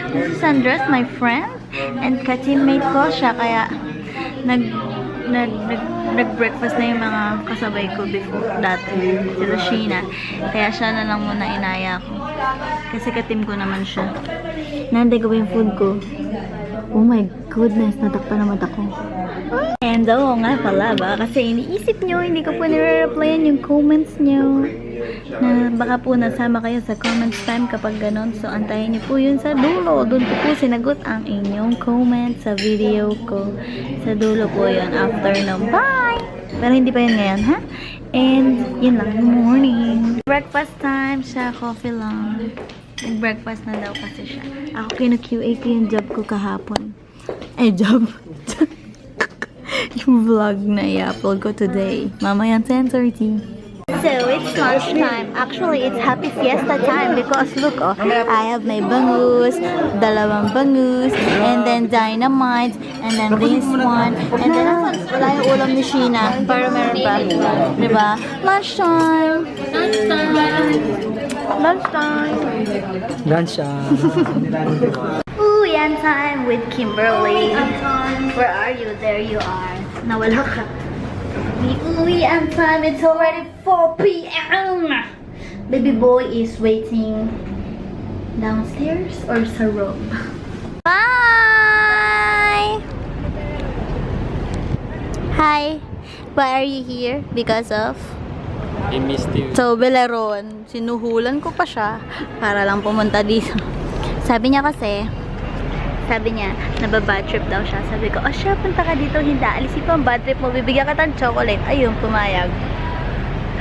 This is Andres, my friend, and ka-teammate ko siya, kaya nag-breakfast na yung mga kasabay ko before, dati, sila Sheena. Kaya siya na lang muna inaya ko. Kasi ka-team ko naman siya. Nanday ko yung food ko. Oh my goodness, natakpan na mata ko. And oo nga pala ba, kasi iniisip nyo, hindi ko po nire-replyan yung comments nyo. Na baka po nasama kayo sa comments time kapag ganon. So, antayin nyo po yun sa dulo. Doon ko po sinagot ang inyong comment sa video ko. Sa dulo po yun. After no. Bye! Pero hindi pa yun ngayon, ha? And, yun lang. Good morning. Breakfast time siya. Coffee lang. Nag-breakfast na daw kasi siya. Ako kinu-QA ko yung job ko kahapon. Job. Yung vlog na i-upload ko today. Mamaya 10:30. So, it's lunchtime. Actually, it's happy fiesta time because look, oh, I have my bangus, dalawang bangus, and then dynamite, and then this one, and then wala yung ulam ni Sheena, pero meron pa. Diba? Lunchtime! Ooh, yan time with Kimberly. Where are you? There you are. Nawala ka. Uwian time. It's already 4 p.m. Baby boy is waiting downstairs or sa room. Bye! Hi! Why are you here? Because of? I missed you. So, Beleron, sinuhulan ko pa siya para lang pumunta dito. Sabi niya, nababad trip daw siya. Sabi ko, oh siya, punta ka dito, hindi, alisin pa ang bad trip mo, bibigyan ka ng chocolate. Ayun, pumayag.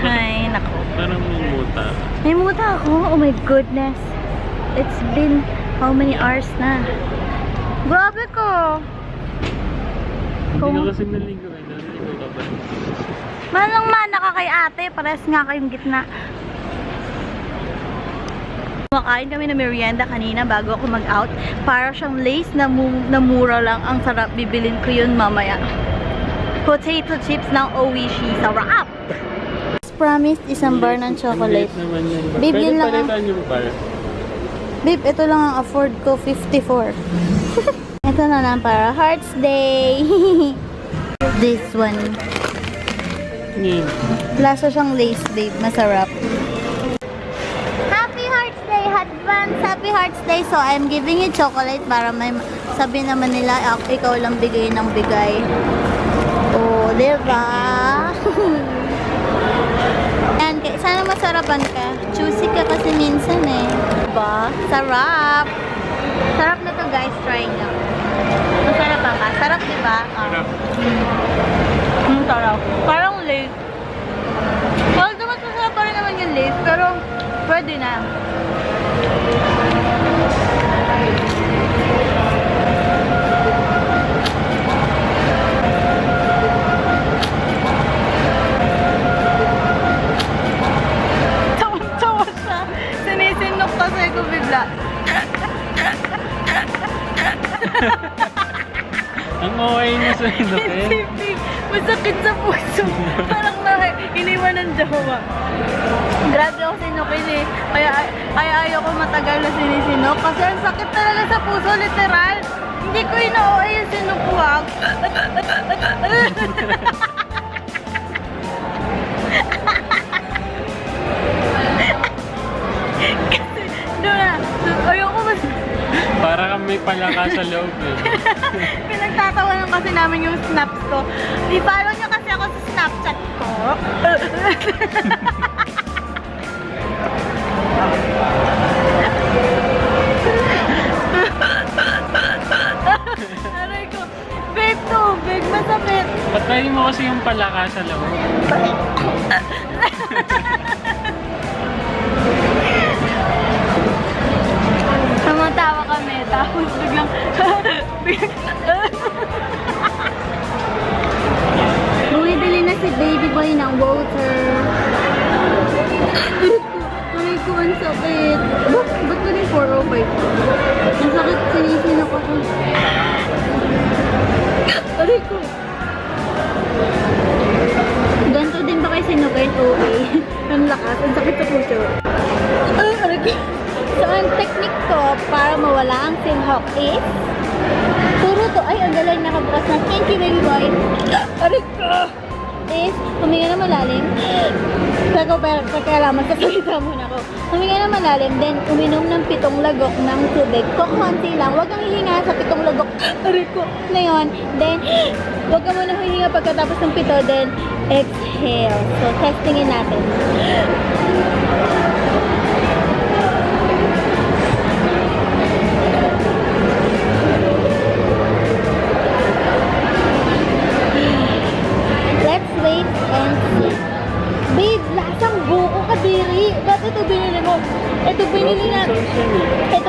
Ay, nako. Parang may muta. May muta ako? Oh my goodness. It's been how many hours na? Grabe ko. Hindi na kasi naligo eh. Naligo ka ba? Manang-mana ka kay ate. Parehas nga kayong gitna. Kumakain kami na merienda kanina bago ako mag-out. Para siyang lace na mura lang. Ang sarap. Bibilin ko yun mamaya. Potato chips ng Oishi. Sarap! Promised isang bar ng chocolate. Babe, yun lang ang... yung bar. Babe, ito lang ang afford ko. 54. Ito na lang para Hearts Day. This one. Lasa siyang lace, babe. Masarap. Happy Hearts Day! Advance Happy Hearts Day! So, I'm giving you chocolate para may sabi naman nila, ikaw lang bigay ng bigay. Oh, diba? Yan, sana masarapan ka. Choosy ka kasi minsan eh. Diba? Sarap! Sarap na to guys. Try nyo. Masarap ba ka? Sarap diba? Sarap. Sarap. Parang lace. Although mas masarap pa rin naman yung lace, pero pwede na. Tawa siya. Sinisinok kasi ko bigla. Ang okay na sa inok eh. Masakit sa puso. Parang iniwan ng jowa. Grabe ako sinukin eh. Kaya ayoko matagal na sinisinok. Kasi ang sakit talaga sa puso, literal. Hindi ko ino-OA yung sinukuwag. Kasi, doon na. Ayoko mas... Para kang may palaka sa loob eh. Pinagtatawanan kasi namin yung snaps ko. I-follow nyo kasi ako sa Snapchat ko. Aray ko. Babe, tubig. Masakit. Patayin mo kasi yung palaka sa loob. Tumatawa kami. Tapos biglang... Bumibili na si baby boy ng water. Aray ko, ang sakit. Ba't ko rin 405? Ang sakit, sinisinok ako. Aray ko. Ganto din ba kayo sinukay? Okay. Ang lakas, ang sakit sa puso. Ay, aray ko. So, ang technique ko para mawala ang underline nakabukas na thank you baby boy. Aray ka! Is, huminga na malalim. Pero pagkalaman, sasalita muna ako. Huminga na malalim, then uminom ng 7 lagok ng tubig. Kukunti lang, huwag kang hihinga sa 7 lagok. Aray ko! Na yun. Then, huwag ka muna hihinga pagkatapos ng 7, then exhale. So, testingin natin. Let's wait and see. Babe, lasang buko kadiri. Ba't ito binili mo? Ito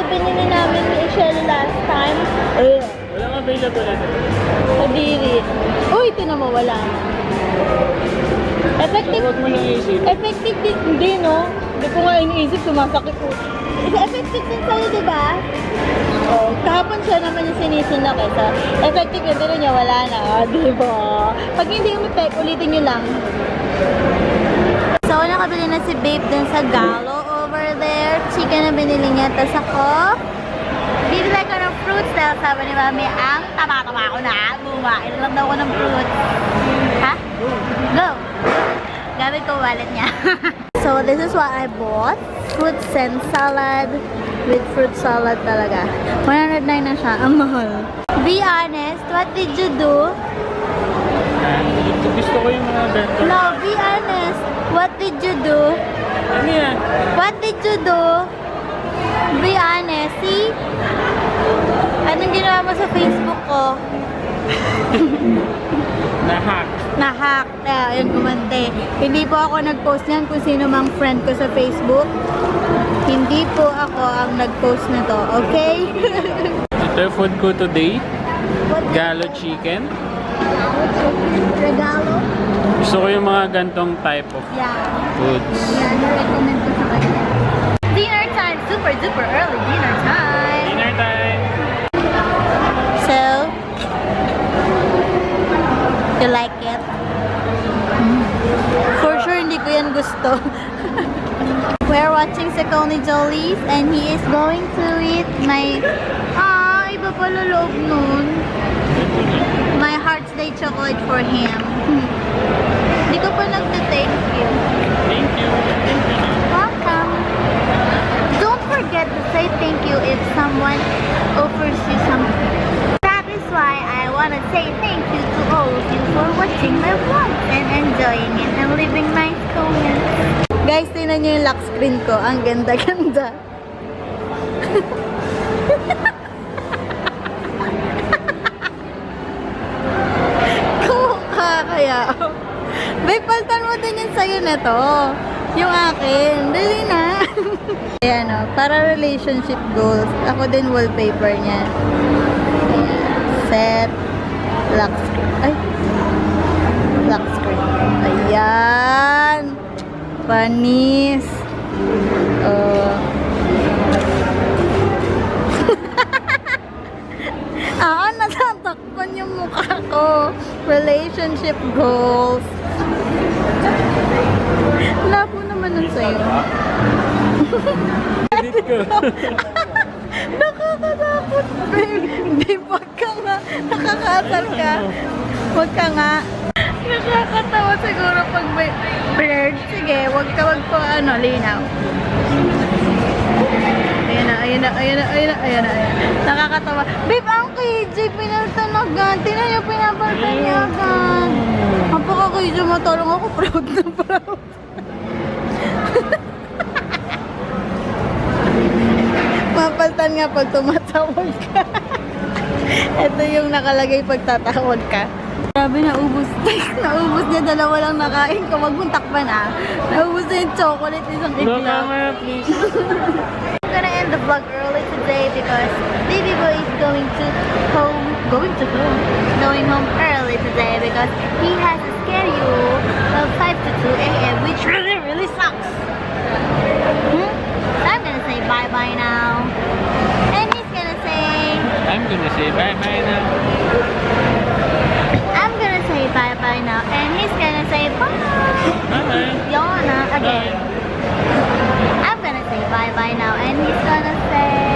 binili namin ni Michelle last time. Walang available na. Kadiri. Uy, tinan mo, wala na. Effective. Huwag mo lang isip. Effective din, hindi, no? Hindi ko nga iniisip, sumasakit ko. Effective din sa'yo, di ba? Oh, kahapon siya naman yung sinisinok eh. So, effective yun, pero niya wala na. Di ba? Pag hindi umipek, ulitin nyo lang. So, nakabili na si Babe dun sa Galo over there. Chicken na binili niya. Tapos ako, bibili ko ng fruits dahil sabi ni Mami, ang tama-tama ako na. Bumain lang daw ako ng fruits. Ha? Go! Gamit ko wallet niya. So, this is what I bought. Fruits and salad. With fruit salad talaga. 109 na siya. Ang mahal. Be honest, what did you do? Gusto ko yung mga bento. No, be honest. What did you do? Ano yan? What did you do? Be honest. See? Anong ginawa mo sa Facebook ko? Nahack. Na-hack. Ayun, gumante. Hindi po ako nag-post niyan kung sino mang friend ko sa Facebook. Hindi po ako ang nag-post na to. Okay? Ito yung food ko today. What Galo chicken. regalo? Gusto ko yung mga gantong type of Yeah. foods. Yeah, na-recommend ko sa kanya. Dinner time! Super, super early dinner time! Dinner time! So, you like it? For sure, hindi ko yan gusto. We're watching si Connie Jollies and he is going to eat my... iba pala loob nun. My Heart's Day chocolate for him. Hindi ko pa nagte-thank you. Thank you. Thank you. Welcome. Don't forget to say thank you if someone offers you something. That is why I want to say thank you to all of you for watching my vlogs and enjoying it and leaving nice comments. Guys, tingnan nyo yung lock screen ko. Ang ganda-ganda. Kumukha kaya. Babe, paltan mo din yung sayo na to. Yung akin. Dali na. Ayan o. Para relationship goals. Ako din wallpaper niya. Ayan. Set. Lock screen. Ay. Lock screen. Ayan. Panis. Oh. Natatakpan yung mukha ko. Relationship goals. Labo naman nun sa'yo. Edit ko. Nakakatakot, babe. Babe, wag ka nga. Nakakaasar ka. Wag ka nga. Nakakatawa siguro pag may blurred. Sige, wag po linaw. Ayan na. Nakakatawa. Babe, ang KJ, pinaltan agad. Tingnan niyo, pinapaltan niya agad. Kapag KJ, matalong ako, proud na proud. Mapaltan nga pag tumatawag ka. Ito yung nakalagay pag tatawag ka. Grabe, naubos. Naubos niya, dalawa lang nakain ko. Magpuntakpan Naubos na yung chocolate, isang No, igla. camera, please. I'm gonna end the vlog early today because baby boy is going home early today because he has a schedule of 5 to 2 a.m. which really sucks. I'm gonna say bye-bye now. And he's gonna say... I'm gonna say bye-bye now. I'm gonna say bye-bye now. And he's gonna say bye. Bye-bye. Yona, again. Bye. I'm gonna say bye-bye now. And he's gonna say...